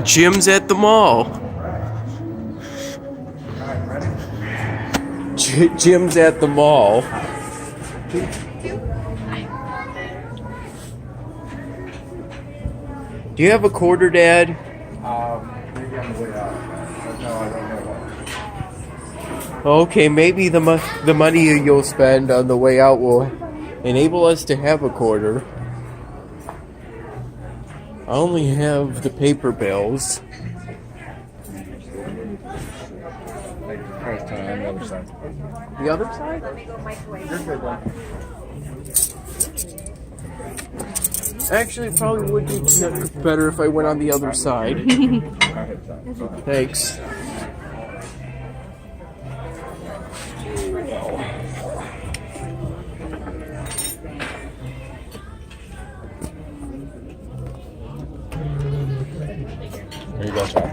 Jim's at the mall. Jim's at the mall. Do you have a quarter, Dad? Maybe on the way out. No, I don't know. Okay, maybe the money you'll spend on the way out will enable us to have a quarter. I only have the paper bills. First time on the other side. The other side? You're good one. Actually, it probably would be better if I went on the other side. Thanks. Here you go, Sean.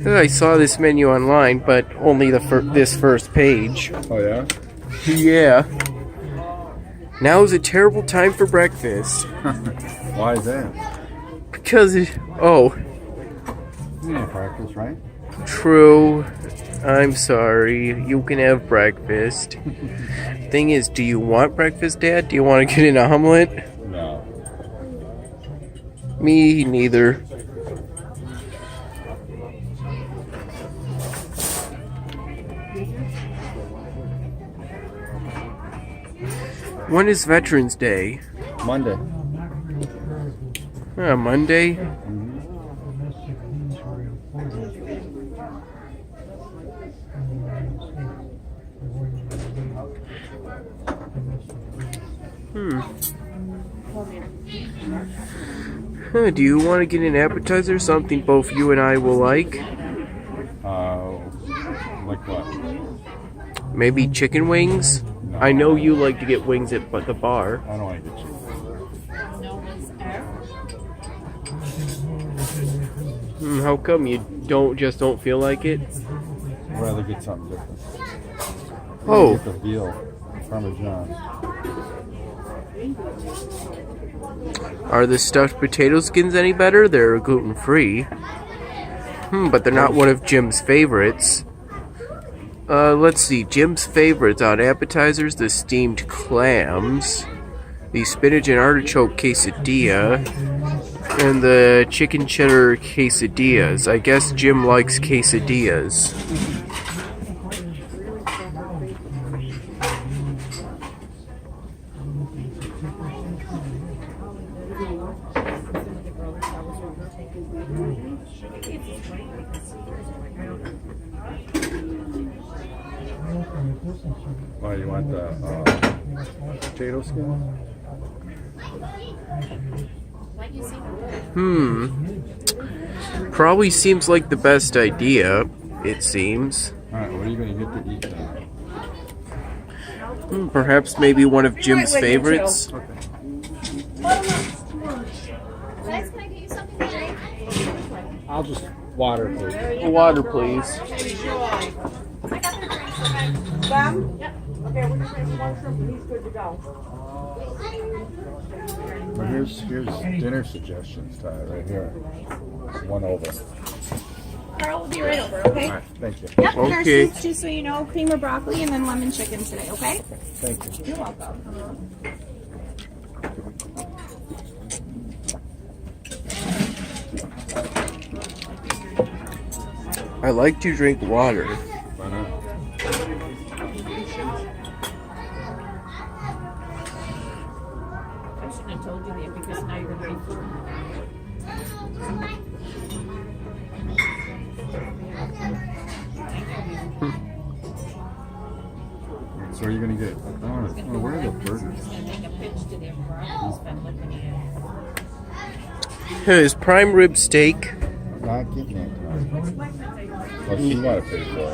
I saw this menu online, but only this first page. Oh, yeah? Yeah. Now is a terrible time for breakfast. Why is that? Because You need practice, right? True. I'm sorry. You can have breakfast. Thing is, do you want breakfast, Dad? Do you want to get an omelet? No. Me neither. When is Veterans Day? Monday. Monday? Do you want to get an appetizer? Something both you and I will like? Like what? Maybe chicken wings? No. I know you like to get wings at the bar. I don't want to get chicken. How come you don't feel like it? I'd rather get something different. Oh. Get the veal Parmesan. Are the stuffed potato skins any better? They're gluten-free. But they're not one of Jim's favorites. Let's see. Jim's favorites on appetizers: the steamed clams, the spinach and artichoke quesadilla, and the chicken cheddar quesadillas. I guess Jim likes quesadillas. Oh, you want the potato skin? Probably seems like the best idea, it seems. Alright, what are you going to get to eat then? Perhaps maybe one of Jim's favorites. Okay. Guys, can I get you something to drink? I'll just water, please. Water, please. I got the drinks for my... Them? Yep. Okay, we're just gonna one shrimp and he's good to go. Well, here's dinner suggestions, Ty, right here. One over. Carl will be right over, okay? Alright, thank you. Yep, and our Okay. soups, just so you know, cream of broccoli and then lemon chicken today, okay? Thank you. You're welcome. I like to drink water. Why not? I shouldn't have told you that because now you're gonna be full. So are you going to get, where are the burgers? He's gonna make a pitch to them for he's been looking at. Is prime rib steak. Not getting it. Well, you want to pay for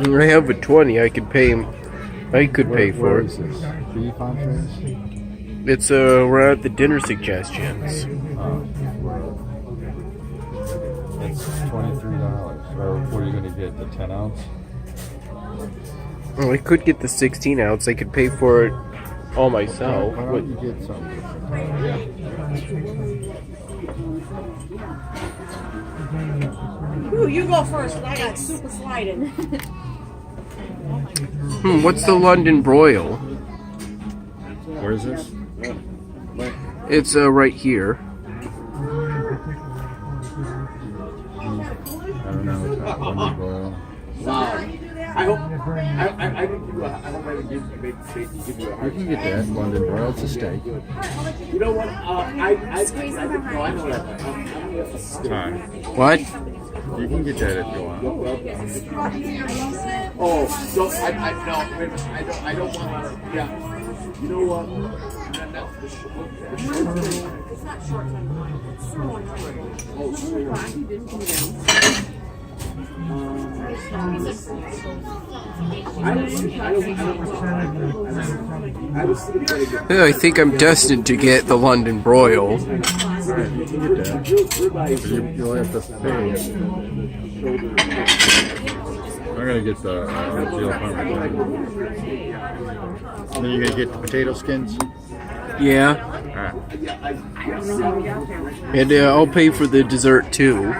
it. I have a 20. I could pay for Where it. is this? Beef entrees? It's we're at the dinner suggestions. It's $23. Or what are you going to get? The 10 ounce? Oh, I could get the 16 ounce. I could pay for it all myself. Why don't you get some? Ooh, you go first. I got super sliding. What's the London broil? Where is this? It's right here. I don't know. It's not London broil. I hope I didn't give you a, I hope I didn't give you a You hard can get that London broil. It's a steak. You know what? I think no, I know that. I'm Time. What? You can get that if you want. Oh, don't I no, wait a minute. I don't want to. Yeah. You know what? That's the short it's not short time. It's sirloin. Oh, I think I'm destined to get the London broil. Right, you can get that. You'll have to pay. I'm gonna get the veal parmesan. And then you're gonna get the potato skins. Yeah. Alright. And I'll pay for the dessert too.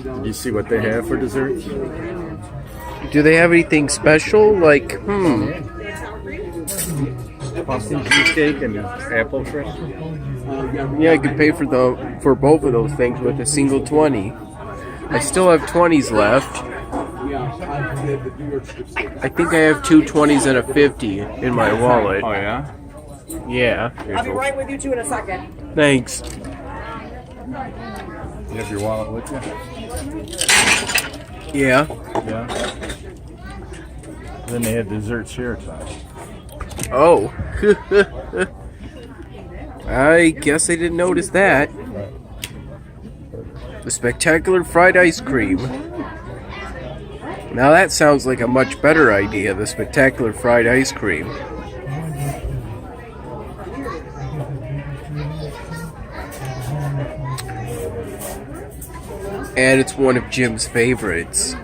Did you see what they have for desserts? Do they have anything special? Like, Pumpkin cheesecake and apple crisp. Yeah, I could pay for both of those things with a single 20. I still have 20s left. I think I have two 20s and a 50 in my wallet. Oh yeah? Yeah. I'll be right with you two in a second. Thanks. You have your wallet with you? Yeah. Yeah. Then they had desserts here tonight. Oh. I guess I didn't notice that. The spectacular fried ice cream. Now that sounds like a much better idea, the spectacular fried ice cream. And it's one of Jim's favorites.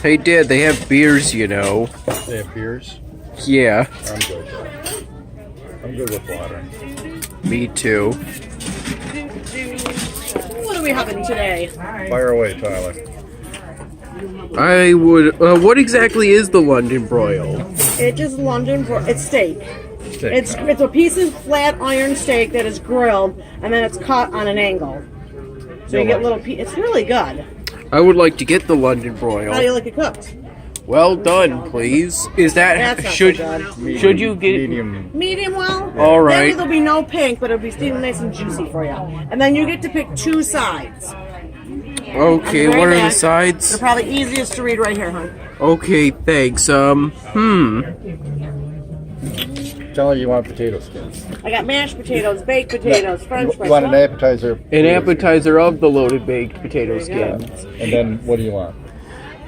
Hey Dad, they have beers, you know. They have beers? Yeah, I'm good. I'm good with water. me too. What are we having today? Fire away, Tyler. I would. What exactly is the London broil? It's just London. It's steak. Steak. It's a piece of flat iron steak that is grilled and then it's cut on an angle. So you get little pieces. It's really good. I would like to get the London broil. How do you like it cooked? Well done, please. Is that That's not should so good. should you get? medium? Medium well. All That way right. there'll be no pink, but it'll be still nice and juicy for you. And then you get to pick two sides. Okay. Right What are the back. They're sides? probably easiest to read right here, hon. Okay. Thanks. Tell her you want potato skins. I got mashed potatoes, baked potatoes, French You fries. want an appetizer? An appetizer of the loaded baked potato skins. And then what do you want?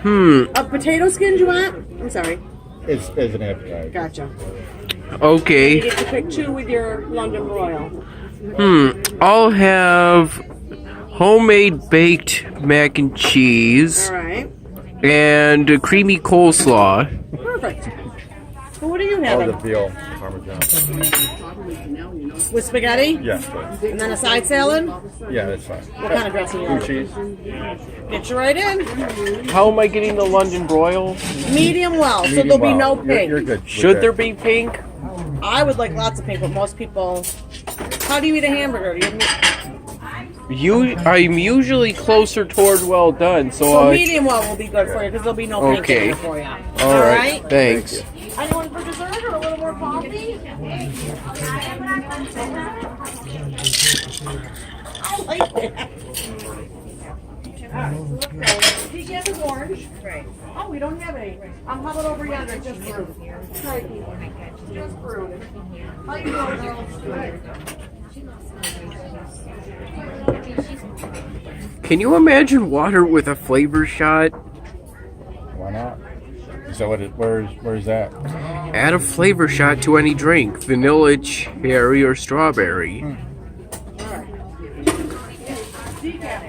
A potato skins you want? I'm sorry. As an appetizer. Gotcha. You Okay. get to pick two with your London broil. I'll have homemade baked mac and cheese All right. and a creamy coleslaw. Perfect. Well, what are you Or the having? veal parmesan. With spaghetti? Yes, please. And then a side salad? Yeah, that's fine. What kind of dressing you Blue want? cheese. Get you right in. How am I getting the London broil? Medium well, so Medium there'll be well. no You're- pink. You're good. with Should that. there be pink? I would like lots of pink, but most people. How do you eat a hamburger? Do you I'm usually closer toward well done, so so medium well will be good for you because there'll be no pink Okay. in there for you. all right. Thanks. Anyone for dessert or a little more coffee? I like that. Pecan is orange. Right. Oh, we don't have any. I'm coming over yonder. Just brewed. Crikey. Just brewed. How you doing, girls? Good. Can you imagine water with a flavor shot? Why not? Is that what it? Where's that? Add a flavor shot to any drink. Vanilla, cherry, or strawberry.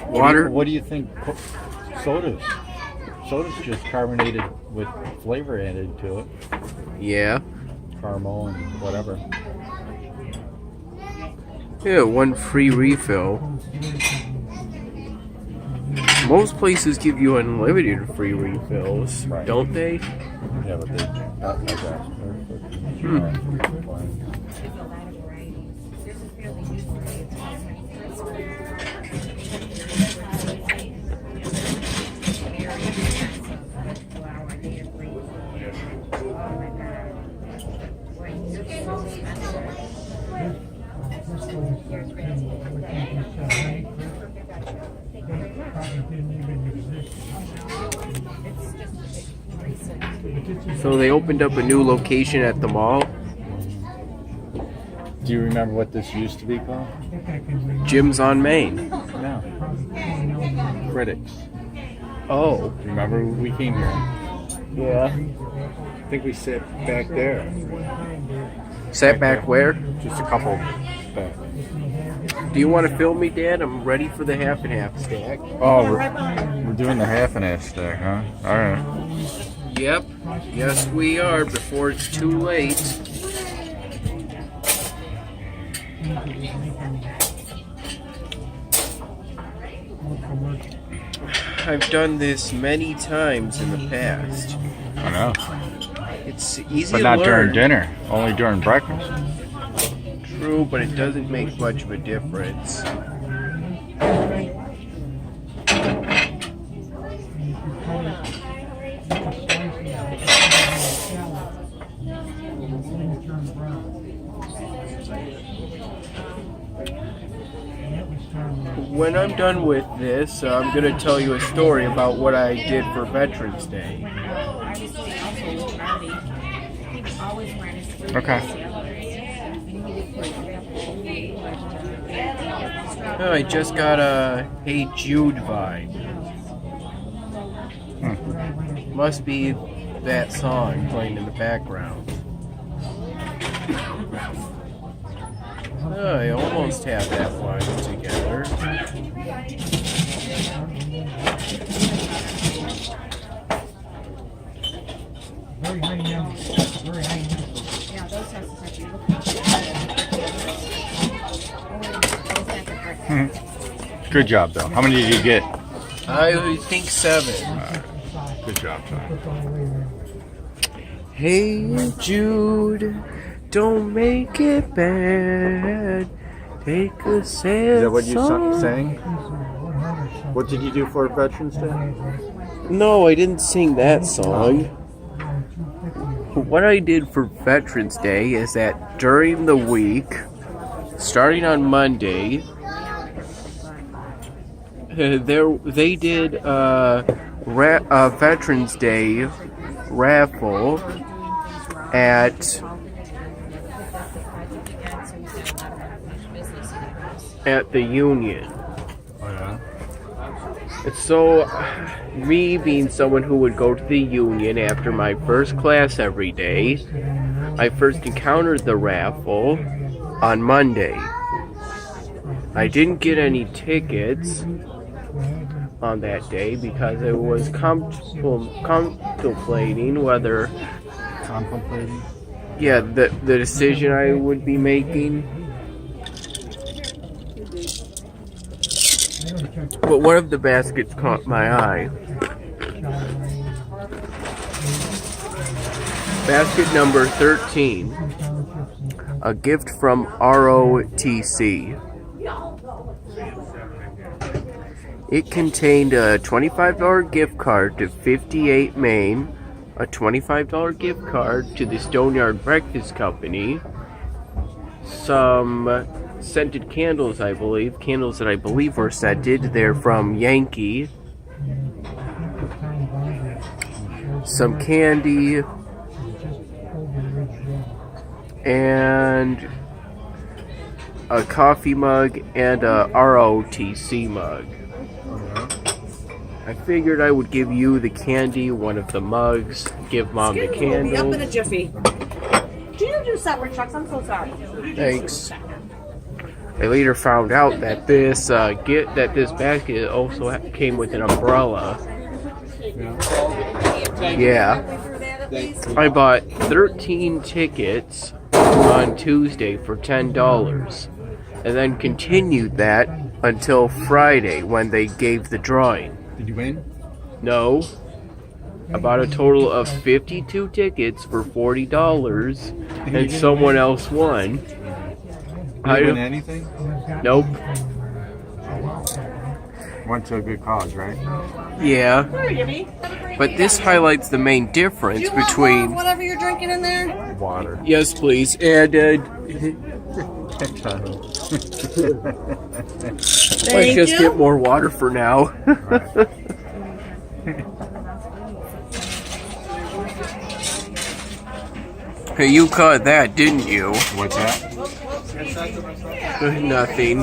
Water. What do you think? Sodas. Soda's just carbonated with flavor added to it. Yeah. Caramel and whatever. Yeah, one free refill. Most places give you unlimited free refills, Right. don't they? Yeah, but they. Okay. So they opened up a new location at the mall. Do you remember what this used to be called? Jim's on Main. No. Critics. Oh. Remember we came here? Yeah. I think we sat back there. Sat back where? Just a couple back. Do you want to film me, Dad? I'm ready for the half and half stack. Oh, we're doing the half and half stack, huh? All right. Yep. Yes, we are, before it's too late. I've done this many times in the past. I know. It's easy But to not learn. during dinner. Only during breakfast. True, but it doesn't make much of a difference. When I'm done with this, I'm going to tell you a story about what I did for Veterans Day. Okay. Oh, I just got a Hey Jude vibe. Must be that song playing in the background. Oh, I almost have that one together. Very high number. Very high number. Yeah, those houses are beautiful. Good job, though. How many did you get? I think 7. Good job, Tom. Hey Jude, don't make it bad. Take a sad Is that what you song. sang? What did you do for Veterans Day? No, I didn't sing that song. What I did for Veterans Day is that during the week, starting on Monday, they did a Veterans Day raffle at the Union. Oh, yeah? So, me being someone who would go to the Union after my first class every day, I first encountered the raffle on Monday. I didn't get any tickets on that day because I was contemplating whether, Contemplating? yeah, the decision I would be making. But one of the baskets caught my eye. Basket number 13. A gift from ROTC. It contained a $25 gift card to 58 Main, a $25 gift card to the Stoneyard Breakfast Company, some scented candles, I believe. Candles that I believe were scented. They're from Yankee. Some candy. And a coffee mug, and a ROTC mug. I figured I would give you the candy, one of the mugs, give Mom the Be up in candle. a jiffy. Do you do separate trucks? I'm so sorry. Thanks. I later found out that this this basket also came with an umbrella. Yeah. I bought 13 tickets on Tuesday for $10, and then continued that until Friday when they gave the drawing. Did you win? No. I bought a total of 52 tickets for $40, and someone else won. Did I you win don't- anything? Nope. Went to a good cause, right? Yeah. Here, Jimmy. But this highlights the main difference Do you want more between. of whatever you're drinking in there? Water. Yes, please. And let's just get more water for now. Hey, you caught that, didn't you? What's that? Nothing.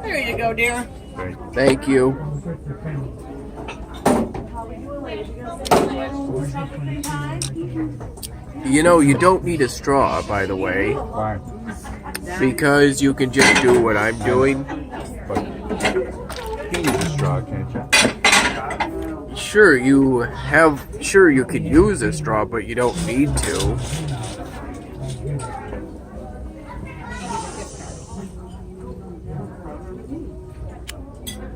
There you go, dear. Great. Thank you. You know, you don't need a straw, by the way, Why? because you can just do what I'm doing. But you can use a straw, can't you? Sure, you could use a straw, but you don't need to.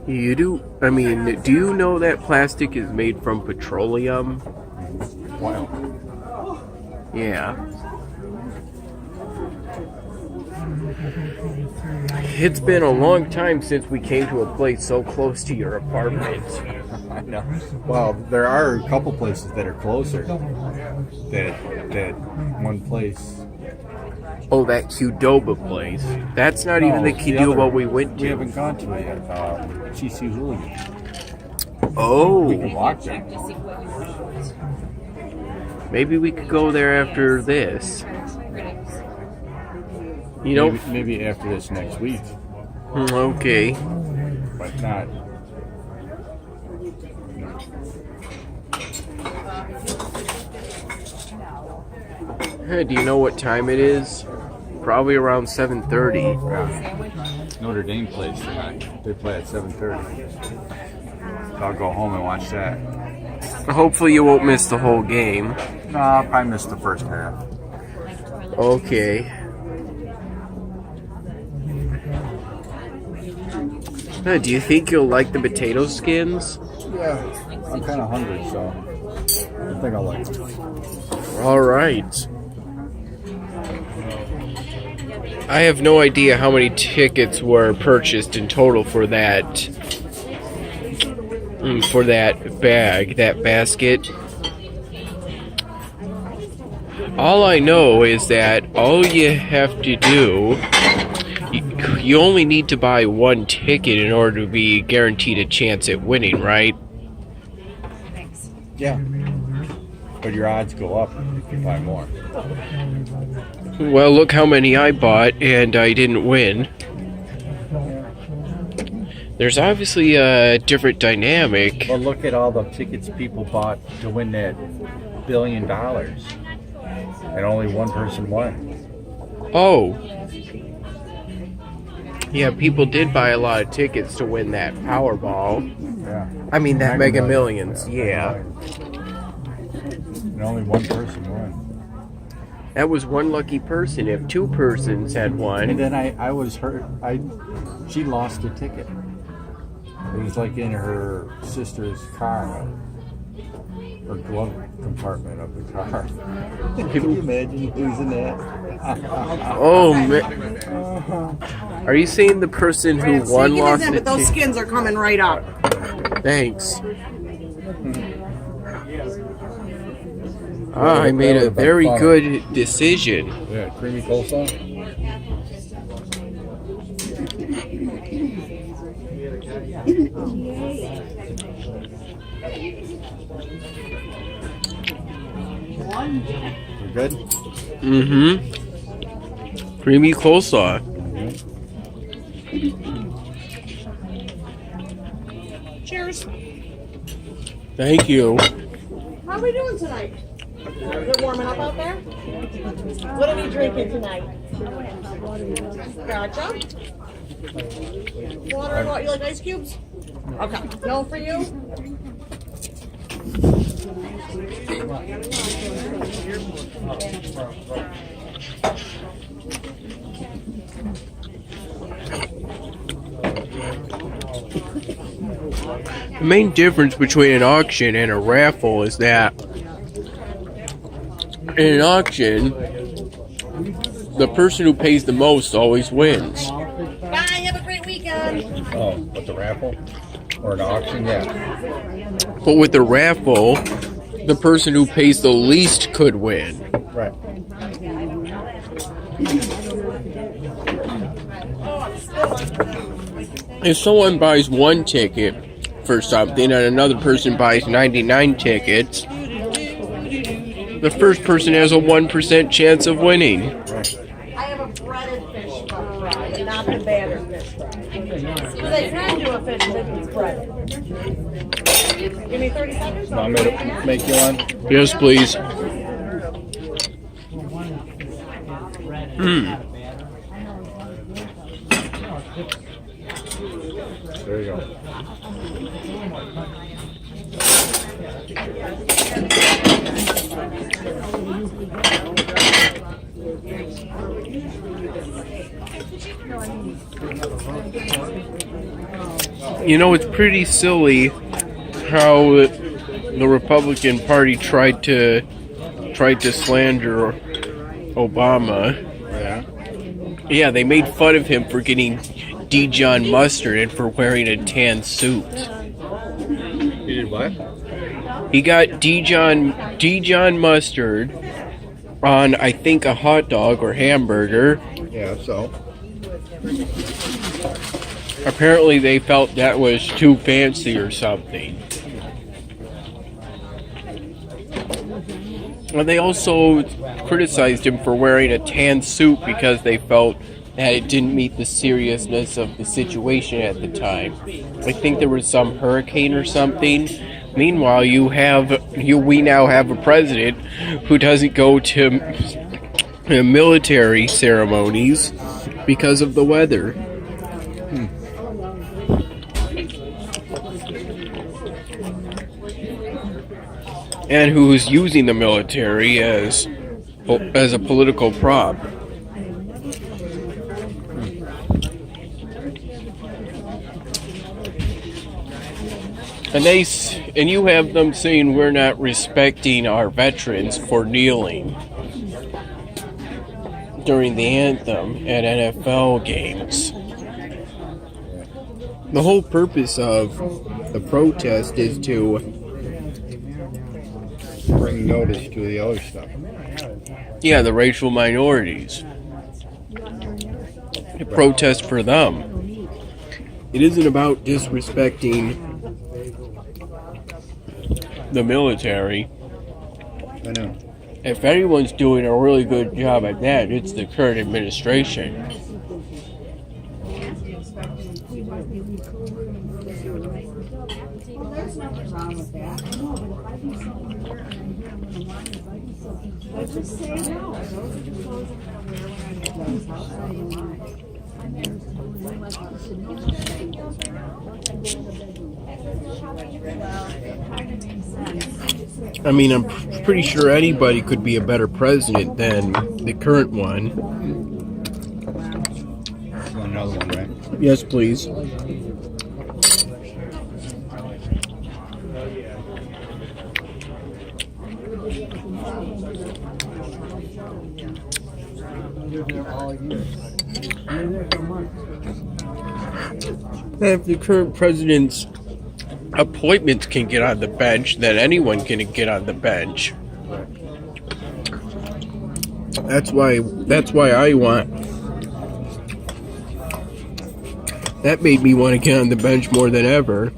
Do you know that plastic is made from petroleum? Wow. Yeah. It's been a long time since we came to a place so close to your apartment. I know. Well, there are a couple places that are closer. That one place. Oh, that Qdoba place. That's not even the No, Qdoba we went We haven't to. gone to it yet. CC Hooligan. We can Oh, walk there. maybe we could go there after this. You know, Maybe after this next week, okay. but not. Do you know what time it is? Probably around 7:30. Notre Dame plays tonight. They play at 7:30. I'll go home and watch that. Hopefully you won't miss the whole game. No, I'll probably miss the first half. Okay. Do you think you'll like the potato skins? Yeah, I'm kind of hungry, so I think I'll like it. All right. I have no idea how many tickets were purchased in total for that that basket. All I know is that all you have to do, you only need to buy one ticket in order to be guaranteed a chance at winning, right? Yeah, but your odds go up if you buy more. Well, look how many I bought, and I didn't win. There's obviously a different dynamic. Well, look at all the tickets people bought to win that $1 billion, and only one person won. Oh. Yeah, people did buy a lot of tickets to win that Powerball. Yeah. I mean, that Mega Millions, yeah. And only one person won. That was one lucky person. If two persons had And won. then I was hurt. She lost her ticket. It was like in her sister's car, or glove compartment of the car. Can you imagine losing that? Oh, are you saying the person who won lost But it? those skins are coming right up. Thanks. I made a very good decision. Yeah, creamy coleslaw. We're good? Mm-hmm. Creamy coleslaw. Cheers. Thank you. How are we doing tonight? Is it warming up out there? What are we drinking tonight? Gotcha. Water and what? You like ice cubes? Okay. No for you? The main difference between an auction and a raffle is that in an auction, the person who pays the most always wins. Bye. Have a great weekend. Oh, with the raffle? Or an auction? Yeah. But with the raffle, the person who pays the least could win. Right. If someone buys one ticket for something and another person buys 99 tickets, the first person has a 1% chance of winning. I have a breaded fish fry, and not the battered fish fry. Because I can do a fish that is breaded. Give me 30 seconds. Want me to make you one? Yes, please. There you go. You know, it's pretty silly how the Republican Party tried to slander Obama. Yeah. Yeah, they made fun of him for getting Dijon mustard and for wearing a tan suit. You did what? He got Dijon mustard on, I think, a hot dog or hamburger. Yeah, so. Apparently they felt that was too fancy or something. And they also criticized him for wearing a tan suit because they felt that it didn't meet the seriousness of the situation at the time. I think there was some hurricane or something. Meanwhile, we now have a president who doesn't go to military ceremonies because of the weather. And who's using the military as a political prop. And you have them saying we're not respecting our veterans for kneeling during the anthem at NFL games. The whole purpose of the protest is to Bring notice to the other stuff. the racial minorities. To protest for them. It isn't about disrespecting the military. I know. If anyone's doing a really good job at that, it's the current administration. I mean, I'm pretty sure anybody could be a better president than the current one. Want another one, right? Yes, please. If the current president's appointments can get on the bench, then anyone can get on the bench. That's why I want. That made me want to get on the bench more than ever.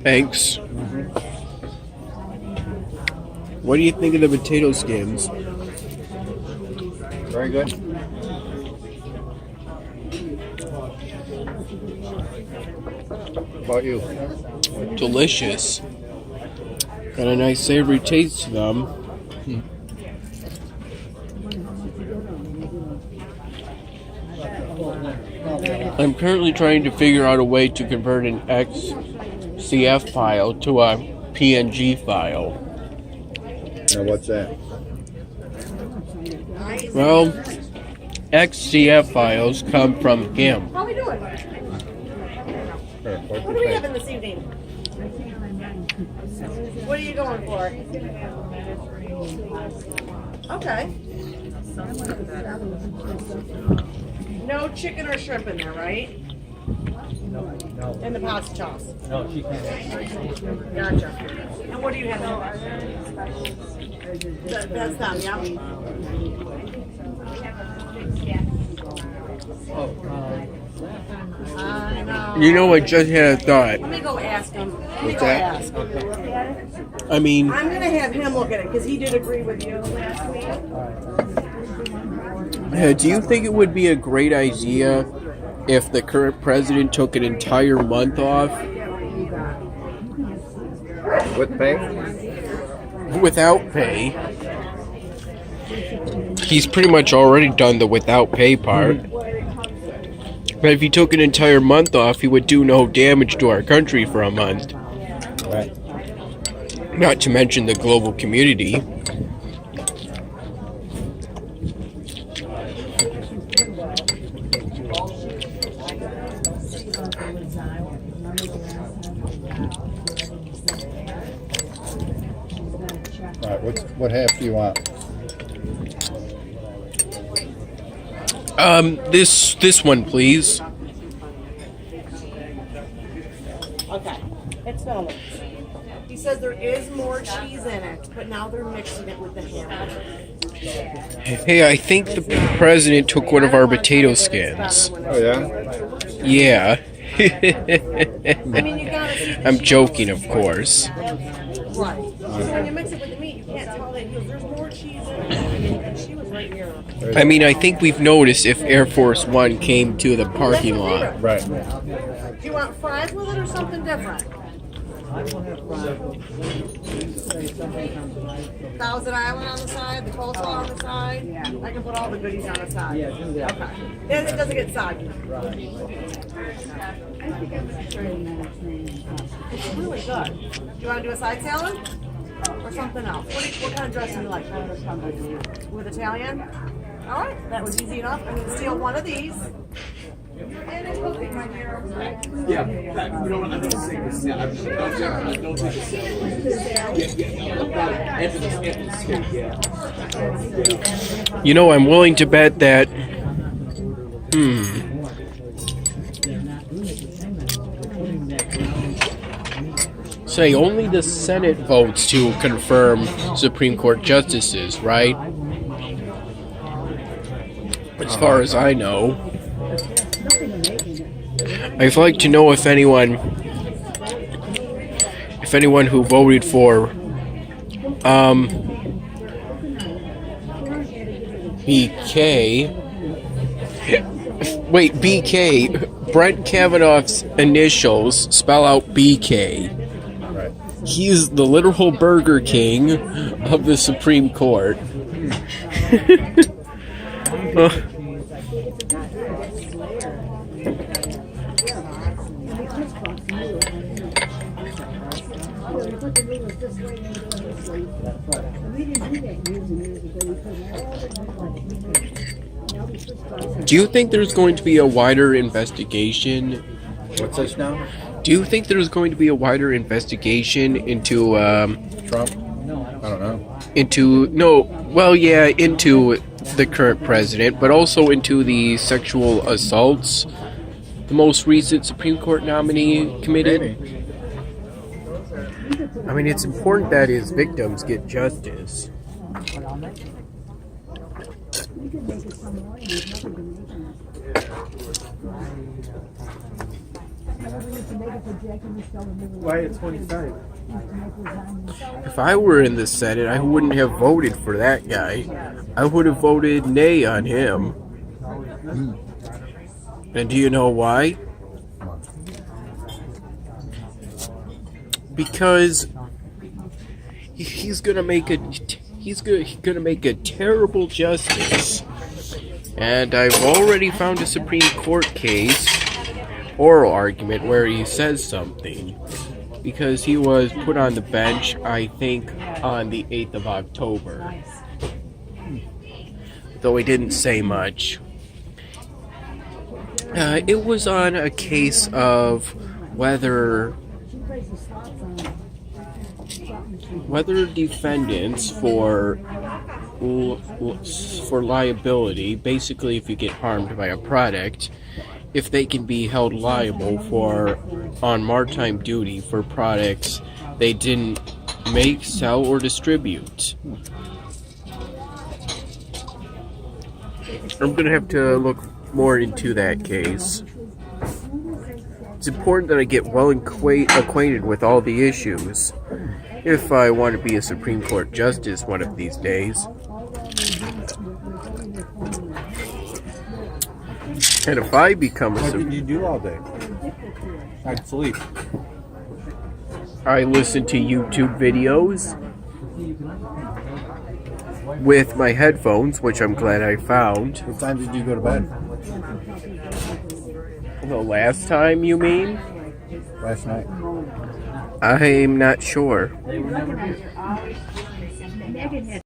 Thanks. What do you think of the potato skins? Very good. How about you? Delicious. Got a nice savory taste to them. I'm currently trying to figure out a way to convert an XCF file to a PNG file. Now what's that? Well, XCF files come from GIMP. How we doing? Here, What are we having this evening? What are you going for? Okay. No chicken or shrimp in there, right? No. And the pasta sauce. No, she can't. Gotcha. And what do you have? That's them, yeah? I know. You know, I just had a thought. Let me go ask him. Let me What's go that? ask him. I mean, I'm gonna have him look at it because he did agree with you last week. do you think it would be a great idea if the current president took an entire month off With pay? without pay? He's pretty much already done the without pay part. But if he took an entire month off, he would do no damage to our country for a month. Right. Not to mention the global community. All right. What half do you want? This one, please. Okay. It's Phillips. He says there is more cheese in it, but now they're mixing it with the ham. Hey, I think the president took one of our potato skins. Oh yeah. Yeah. I mean, you gotta see the I'm cheese. joking, of course. Right. When you mix it with the meat, you can't tell that there's more cheese in it. And she was right here. I mean, I think we've noticed if Air Force One came to the parking lot. Right. Do you want fries with it or something different? Thousand Island on the side, the coleslaw on the side. I can put all the goodies on the side. Yeah, do that. Okay. Then it doesn't get soggy. It's really good. Do you want to do a side salad? Or something else? What kind of dressing do you like? With Italian? All right, that was easy enough. I'm going to steal one of these. And it's cooking, my dear. Yeah, you know what? I'm gonna say this. Yeah, don't take this. Yeah. After this, You know, I'm willing to bet that. Say, only the Senate votes to confirm Supreme Court justices, right? As far as I know. I'd like to know if anyone who voted for BK. Wait, BK. Brett Kavanaugh's initials spell out BK. Right. He's the literal Burger King of the Supreme Court. Do you think there's going to be a wider investigation? What's this now? Do you think there's going to be a wider investigation into Trump? I don't know. into the current president, but also into the sexual assaults the most recent Supreme Court nominee committed? Maybe. I mean, it's important that his victims get justice. Why at 25? If I were in the Senate, I wouldn't have voted for that guy. I would have voted nay on him. And do you know why? Because he's gonna make a terrible justice. And I've already found a Supreme Court case, oral argument, where he says something. Because he was put on the bench, I think, on the 8th of October. Though he didn't say much. It was on a case of whether defendants for liability, basically if you get harmed by a product, if they can be held liable for on maritime duty for products they didn't make, sell, or distribute. I'm gonna have to look more into that case. It's important that I get well acquainted with all the issues if I want to be a Supreme Court justice one of these days. And if I become What did you do all day? I'd sleep. I listen to YouTube videos with my headphones, which I'm glad I found. What time did you go to bed? The last time, you mean? Last night. I'm not sure.